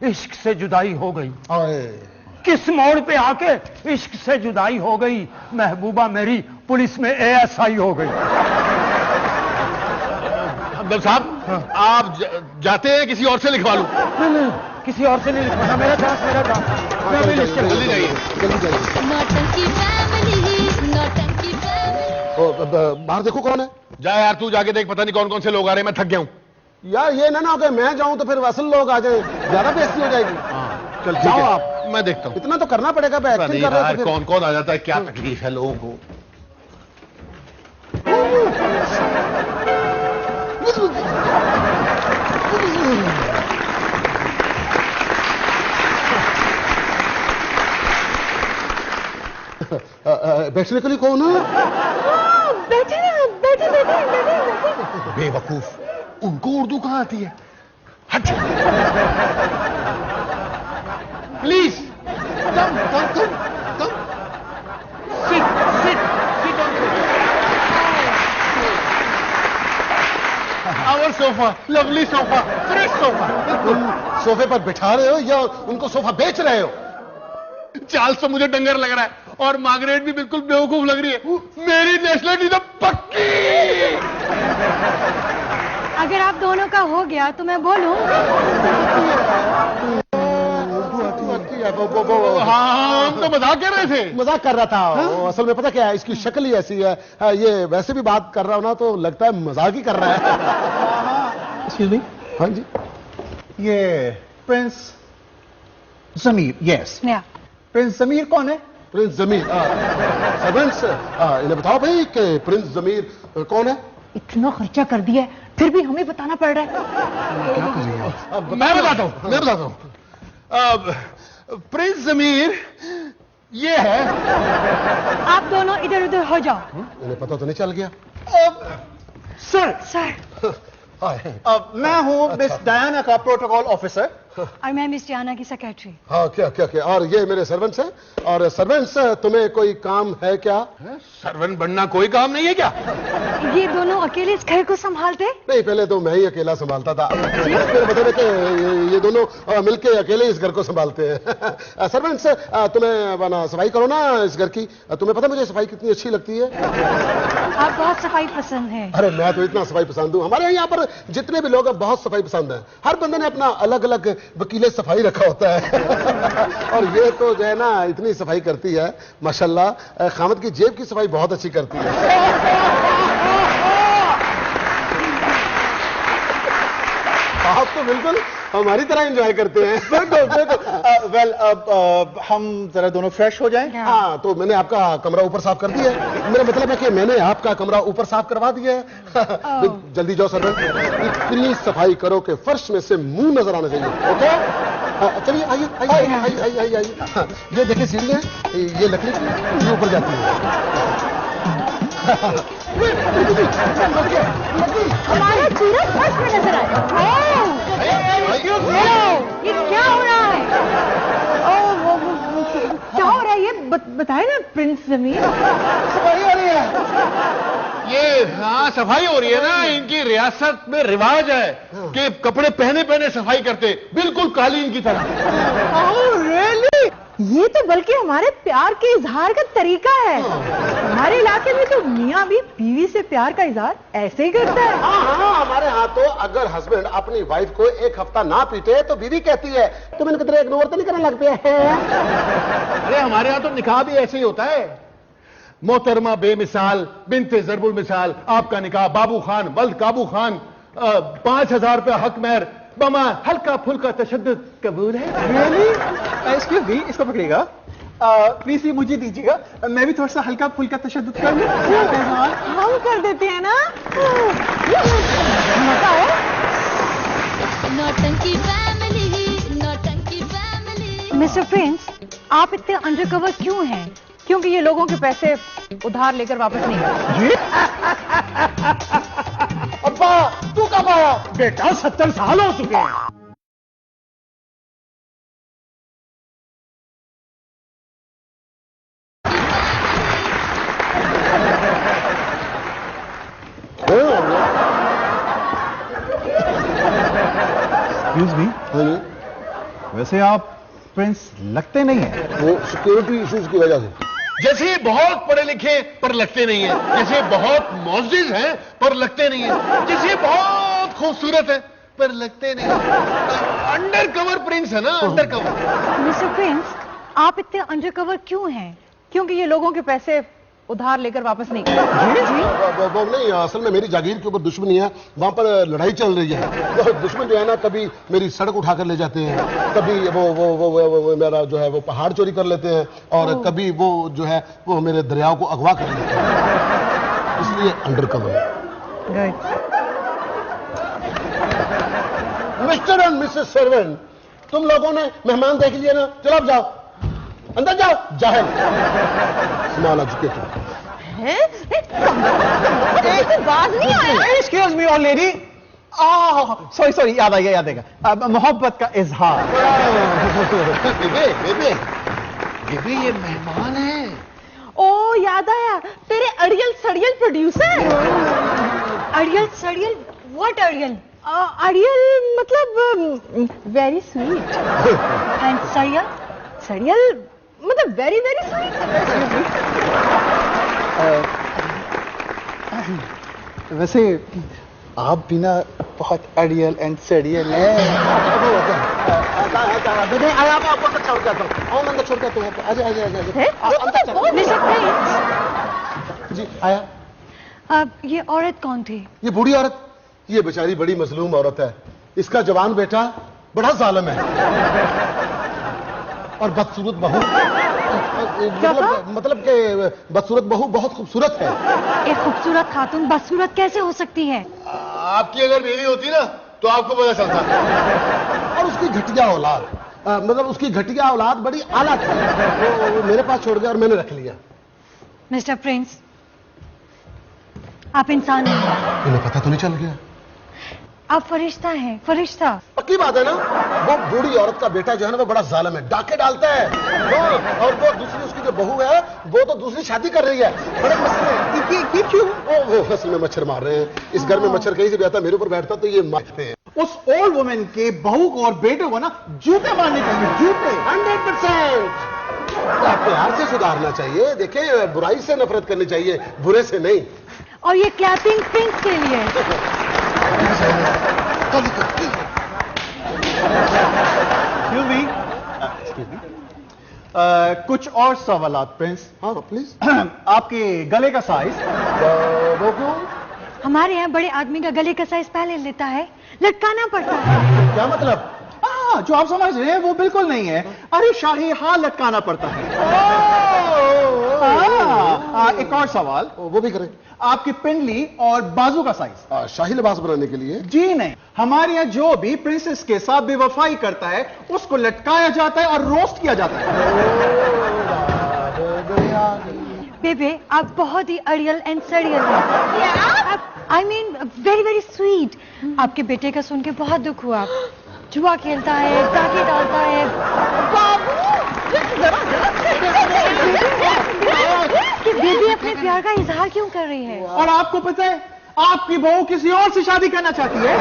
इश्क से जुदाई हो गई, आए। किस मोड़ पे आके इश्क से जुदाई हो गई, महबूबा मेरी पुलिस में ASI हो गई। हमदम साहब, आप जाते हैं, किसी और से लिखवा लूं? नहीं, किसी और से नहीं लिखवाना, मेरा चांस, मेरा चांस। मैं भी लिख के जल्दी जाइए, जल्दी जाइए। नौटंकी फैमिली, नौटंकी फैमिली। बाहर देखो कौन है। जा यार, तू जाके देख, पता नहीं कौन कौन से लोग आ रहे हैं, मैं थक गया हूं। यार ये ना हो कि मैं जाऊं तो फिर वसल लोग आ जाए, ज्यादा बेइज्जती हो जाएगी। चल ठीक जाओ है, आप। मैं देखता हूं। इतना तो करना पड़ेगा, मैं पता एक्टिंग नहीं कर रहा यार, हूं। कौन कौन आ जाता है, क्या तकलीफ है लोगों को। बैठने के लिए कौन है? बैठे ना, बैठे बैठे बैठे। बेवकूफ, उनको उर्दू कहां आती है? हट। Please come come come come. Sit sit sit on our sofa, lovely sofa, fresh sofa. तुम सोफे पर बिठा रहे हो या उनको सोफा बेच रहे हो? चार्ल्स तो मुझे डंगर लग रहा है और मार्गरेट भी बिल्कुल बेवकूफ लग रही है। मेरी नेशनलिटी तो पक्की। अगर आप दोनों का हो गया तो मैं बोलूं? हाँ, हम तो मजाक कर रहे थे। मजाक कर रहा था। वो असल में पता क्या है, इसकी शक्ल ही ऐसी है। ये वैसे भी बात कर रहा हो ना तो लगता है मजाक ही कर रहा है। Excuse me. हाँ जी। ये प्रिंस जमीर, यस। प्रिंस जमीर कौन है? प्रिंस जमीर सर्वेंट्स, इन्हें बताओ भाई कि प्रिंस जमीर कौन है? इतना खर्चा कर दिया है, फिर भी हमें बताना पड़ रहा है। मैं बताता हूं, मैं बताता हूं। प्रिंस जमीर ये है। आप दोनों इधर उधर हो जाओ। इन्हें पता तो नहीं चल गया? सर, सर, आए। मैं हूं मिस डायना का प्रोटोकॉल ऑफिसर। और मैं मिस जाना की सेक्रेटरी। हाँ, क्या क्या क्या, और ये मेरे सर्वेंट्स हैं। और सर्वेंट्स, तुम्हें कोई काम है क्या? सर्वेंट बनना कोई काम नहीं है क्या? ये दोनों अकेले इस घर को संभालते? नहीं, पहले तो मैं ही अकेला संभालता था। मेरा मतलब है कि ये दोनों मिलके अकेले इस घर को संभालते हैं। सर्वेंट्स, तुम्हें बना सफाई करो ना इस घर की। तुम्हें पता मुझे सफाई कितनी अच्छी लगती है? आप बहुत सफाई पसंद है। अरे मैं तो इतना सफाई पसंद हूँ। हमारे यहाँ पर जितने भी लोग हैं बहुत सफाई पसंद है। हर बंदे ने अपना अलग अलग वकीले सफाई रखा होता है। और ये तो जो है ना इतनी सफाई करती है माशाल्लाह। खामद की जेब की सफाई बहुत अच्छी करती है। आप तो बिल्कुल हमारी तरह एंजॉय करते हैं। बिल्कुल बिल्कुल। वेल, अब हम जरा दोनों फ्रेश हो जाएं। हाँ, तो मैंने आपका कमरा ऊपर साफ कर दिया है। मेरा मतलब है कि मैंने आपका कमरा ऊपर साफ करवा दिया है। जल्दी जाओ सर्वेंट, इतनी सफाई करो कि फर्श में से मुंह नजर आना चाहिए। ओके, चलिए आइए आइए आइए आइए आइए आइए। हाँ, ये देखिए सीढ़ियाँ, ये लकड़ी की, ये ऊपर जाती है। हमारा चूरा फर्श में नजर आया। ये क्या हो रहा है? क्या हो रहा है ये बताए ना प्रिंस जमीन। सफाई हो रही है ये। हाँ, सफाई हो रही है ना। इनकी रियासत में रिवाज है कि कपड़े पहने पहने सफाई करते, बिल्कुल कालीन की तरह। रियली? ये तो बल्कि हमारे प्यार के इजहार का तरीका है। हमारे इलाके में तो मियाँ भी बीवी से प्यार का इजहार ऐसे ही करता है। हाँ, हमारे यहाँ तो अगर हस्बैंड अपनी वाइफ को एक हफ्ता ना पीटे तो बीवी कहती है तुम इनकी तरह इग्नोर तो नहीं करने लग पे है। अरे हमारे यहाँ तो निकाह भी ऐसे ही होता है। मोहतरमा बेमिसाल बिनते जरबुल मिसाल, आपका निकाह बाबू खान वल्द काबू खान, 5,000 रुपया हक मेहर, बमा हल्का फुल्का तशद्दुद कबूल है। एक्सक्यूज मी, इसको पकड़िएगा। प्लीज ये मुझे दीजिएगा, मैं भी थोड़ा सा हल्का फुल्का तशद्दुद कर लूं। हम कर देते हैं ना। बताओ। नौटंकी फैमिली, नौटंकी फैमिली। मिस्टर प्रिंस, आप इतने अंडरकवर क्यों हैं? क्योंकि ये लोगों के पैसे उधार लेकर वापस नहीं करते। अब्बा, तू कब आया? बेटा 70 साल हो चुके हैं। एक्सक्यूज मी, वैसे आप प्रिंस लगते नहीं हैं। वो सिक्योरिटी इश्यूज की वजह से। जैसे बहुत पढ़े लिखे पर लगते नहीं है, जैसे बहुत मौजिज हैं पर लगते नहीं है, जैसे बहुत खूबसूरत है पर लगते नहीं है। अंडर कवर प्रिंस है ना, अंडर कवर। मिस्टर प्रिंस, आप इतने अंडरकवर क्यों हैं? क्योंकि ये लोगों के पैसे उधार लेकर वापस नहीं करते। वो नहीं, असल में मेरी जागीर के ऊपर दुश्मनी है। वहां पर लड़ाई चल रही है। तो दुश्मन जो है ना कभी मेरी सड़क उठाकर ले जाते हैं, कभी वो मेरा जो है वो पहाड़ चोरी कर लेते हैं, और कभी वो जो है वो मेरे दरियाओं को अगवा कर लेते हैं। इसलिए under cover. Mister and Mrs servant, तुम लोगों ने मेहमान देख लिए ना, चलो अब जाओ, अंदर जाओ। जाहिल स्मॉल एजुकेटेड बात नहीं आया। Excuse me all lady. Sorry sorry, याद आ गया। मोहब्बत का इजहार। बेबे ये मेहमान है। ओ याद आया, तेरे अड़ियल सड़ियल प्रोड्यूसर। अड़ियल सड़ियल? व्हाट अड़ियल? अड़ियल मतलब वेरी स्वीट। एंड सड़ियल? सड़ियल मतलब वेरी वेरी स्वीट। वैसे आप भी ना बहुत अड़ियल एंड सड़ियल हैं। आप अंदर छोड़ के आता हूँ। और अंदर छोड़ के आता हूँ। आजा आजा आजा। मिस्टर प्रिंस, जी आया। अब ये औरत कौन थी? ये बूढ़ी औरत, ये बेचारी बड़ी मजलूम औरत है। इसका जवान बेटा बड़ा जालिम है और बदसूरत बहू, मतलब कि बदसूरत बहू बहुत खूबसूरत है। एक खूबसूरत खातून बदसूरत कैसे हो सकती है? आपकी अगर बीवी होती ना तो आपको पता चलता। और उसकी घटिया औलाद, मतलब उसकी घटिया औलाद बड़ी आला थी। वो मेरे पास छोड़ गया और मैंने रख लिया। मिस्टर प्रिंस, आप इंसान नहीं हैं। तुम्हें पता तो नहीं चल गया? आप फरिश्ता हैं, फरिश्ता। पक्की बात है ना। वो बूढ़ी औरत का बेटा जो है ना वो बड़ा जालिम है, डाके डालता है। हाँ, और वो दूसरी उसकी जो बहू है वो तो दूसरी शादी कर रही है। बड़े मसले हैं। ये क्यों? वो असल में मच्छर मार रहे हैं। इस घर में मच्छर कहीं से भी आता, मेरे ऊपर बैठता तो ये मारते हैं। उस ओल्ड वुमेन के बहू को और बेटे को ना जूते मारने चाहिए, जूते। 100%। प्यार से सुधारना चाहिए। देखिए, बुराई से नफरत करनी चाहिए, बुरे से नहीं। और ये क्लैपिंग पिंक के लिए। Excuse me. कुछ और सवालात प्रिंस। हाँ प्लीज। आपके गले का साइज? वो क्यों? हमारे यहाँ बड़े आदमी का गले का साइज पहले लेता है, लटकाना पड़ता है। क्या मतलब? जो आप समझ रहे हैं वो बिल्कुल नहीं है। अरे शाही हाल लटकाना पड़ता है। एक और सवाल। वो भी करें। आपकी पिंडली और बाजू का साइज? शाही लिबास बनाने के लिए? जी नहीं, हमारे यहाँ जो भी प्रिंसेस के साथ बेवफाई करता है उसको लटकाया जाता है और रोस्ट किया जाता है। बेबे, आप बहुत ही अड़ियल एंड सड़ियल हैं। I mean very very sweet. आपके बेटे का सुन के बहुत दुख हुआ। जुआ खेलता है, डाके डालता है। कि बेबी अपने प्यार का इजहार क्यों कर रही है? और आपको पता है आपकी बहू किसी और से शादी करना चाहती है।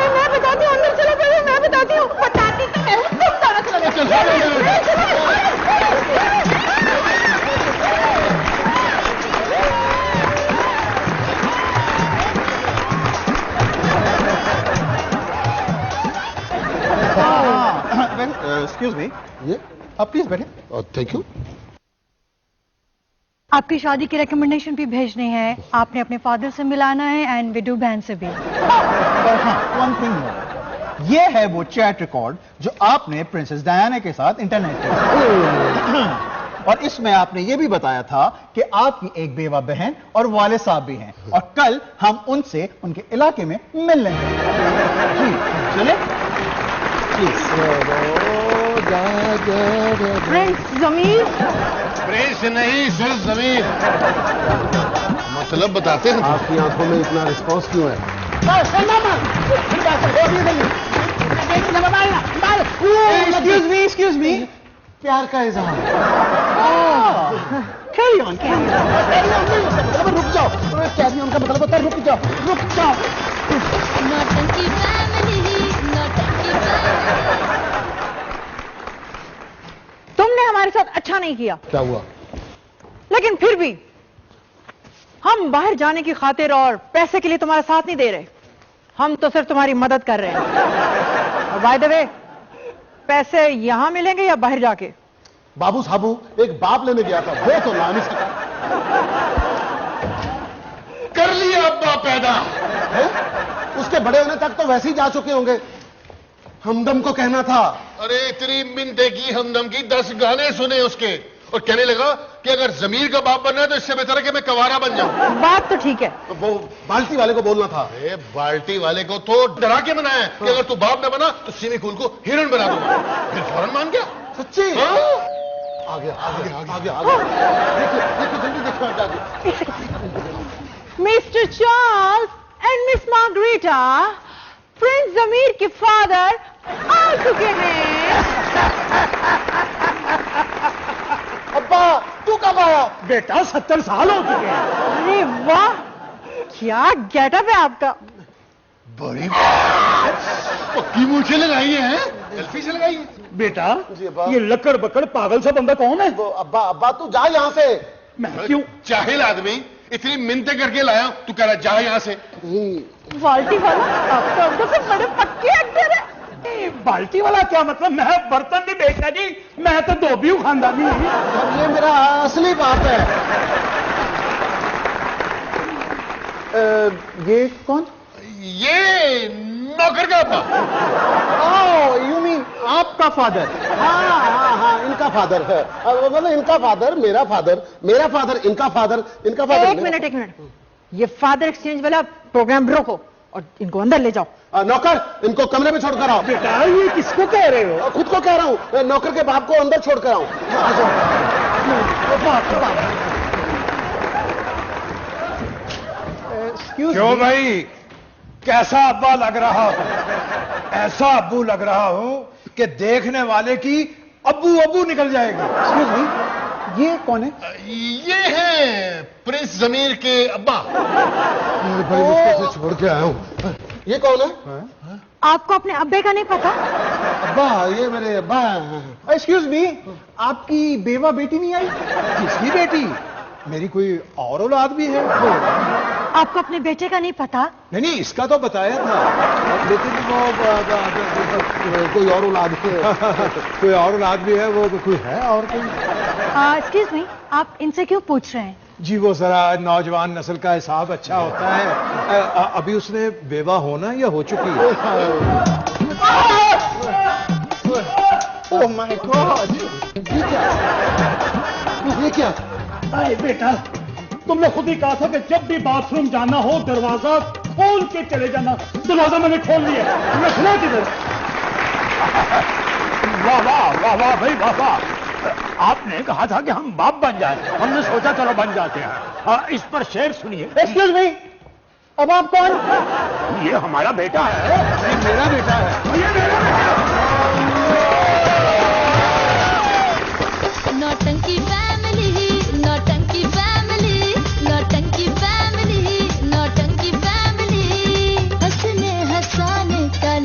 मैं बताती हूँ, अंदर चलो पहले, मैं बताती हूँ। बताती तो मैं हूँ, तुम दोनों चलो। एक्सक्यूज मी, ये आप प्लीज बैठे। Thank you. आपकी शादी की रिकमेंडेशन भी भेजनी है, आपने अपने फादर से मिलाना है एंड विडो बहन से भी। वन थिंग मोर, ये है वो चैट रिकॉर्ड जो आपने प्रिंसेस डायना के साथ इंटरनेट पे और इसमें आपने ये भी बताया था कि आपकी एक बेवा बहन और वाले साहब भी हैं और कल हम उनसे उनके इलाके में मिल लेंगे। जी चले प्रिंस जमीर। प्रेस नहीं, सिर्फ जमीन। मतलब बताते हैं। आपकी आंखों में इतना रिस्पॉन्स क्यों है? एक्सक्यूज मी, प्यार का इजहार। Carry on, carry on. रुक जाओ। कैरी ऑन का मतलब होता है रुक जाओ, रुक जाओ। तुमने हमारे साथ अच्छा नहीं किया, क्या हुआ? लेकिन फिर भी हम बाहर जाने की खातिर और पैसे के लिए तुम्हारा साथ नहीं दे रहे। हम तो सिर्फ तुम्हारी मदद कर रहे हैं। और बाय द वे, पैसे यहां मिलेंगे या बाहर जाके? बाबू साबू एक बाप लेने गया था, वो तो ला नहीं सका। कर लिया अब्बा पैदा है? उसके बड़े होने तक तो वैसे ही जा चुके होंगे। हमदम को कहना था। अरे इतनी मिन्नतें की हमदम की, 10 गाने सुने उसके और कहने लगा कि अगर जमीर का बाप बनना है तो इससे बेहतर है कि मैं कवारा बन जाऊं। बात तो ठीक है। तो वो बाल्टी वाले को बोलना था। अरे बाल्टी वाले को तो डरा के बनाया कि अगर तू बाप न बना तो सिमी कूल को हीरोइन बना दूंगा। फिर फौरन मान गया। सच्ची? हाँ? आ गया आ गया आ गया आ गया। देखो जल्दी देखो। Mister Charles and miss Margarita, prince Zameer के फादर आ चुके हैं। अब्बा तू कब आया? बेटा 70 साल हो चुके हैं। अरे वाह, क्या गेटअप है आपका। बड़ी पक्की मूछें लगाई हैं, सेल्फी से लगाई है। बेटा जी अब्बा। ये लकड़ बकड़ पागल सा बंदा कौन है? वो अब्बा अब्बा तू जा यहाँ से। मैं क्यों? जाहिल आदमी, इतनी मिन्नतें करके लाया, तू कह रहा जा यहां से। बाल्टी वाला आपका अंदर से बड़े पक्के एक्टर है। बाल्टी वाला क्या मतलब? मैं बर्तन नहीं बेचता जी, मैं तो धोबी हूं खानदानी। ये मेरा असली बाप है। ये कौन? ये नौकर का अब्बा। ओह यू मीन आपका फादर? हाँ इनका फादर है। मतलब इनका फादर मेरा फादर, मेरा फादर इनका फादर, इनका फादर। एक मिनट, ये फादर एक्सचेंज वाला प्रोग्राम रोको और इनको अंदर ले जाओ। नौकर इनको कमरे में छोड़कर आओ। बेटा ये किसको कह रहे हो? खुद को कह रहा हूं, नौकर के बाप को अंदर छोड़कर आओ। आ जाओ। क्यों भाई, कैसा अब्बा लग रहा हूं? ऐसा अब्बू लग रहा हूं कि देखने वाले की अब्बू अब्बू निकल जाएगी। Excuse me, ये कौन है? ये हैं प्रिंस जमीर के अब्बा। बड़ी मुश्किल से छोड़ के आया हूं। ये कौन है? आपको अपने अब्बे का नहीं पता? अब्बा, ये मेरे अब्बा हैं। एक्सक्यूज मी, आपकी बेवा बेटी नहीं आई? किसकी बेटी? मेरी कोई और औलाद भी है? आपको अपने बेटे का नहीं पता? नहीं नहीं, इसका तो बताया था, लेकिन वो कोई और औलाद है। कोई और औलाद भी है। वो कोई है और कोई? एक्सक्यूज मी, आप इनसे क्यों पूछ रहे हैं? जी वो जरा नौजवान नस्ल का हिसाब अच्छा होता है। अभी उसने बेवा होना या हो चुकी है? Oh my God! ये क्या? अरे बेटा, तुमने खुद ही कहा था कि जब भी बाथरूम जाना हो दरवाजा खोल के चले जाना। दरवाजा मैंने खोल लिया, मैं खुला किधर? वाह वाह वाह वाह भाई वाह वाह। आपने कहा था कि हम बाप बन जाए, हमने सोचा चलो बन जाते हैं। इस पर शेर सुनिए। एक्सक्यूज मी, अब आप कौन? ये हमारा बेटा है। ये मेरा बेटा है। ये मेरा बेटा है।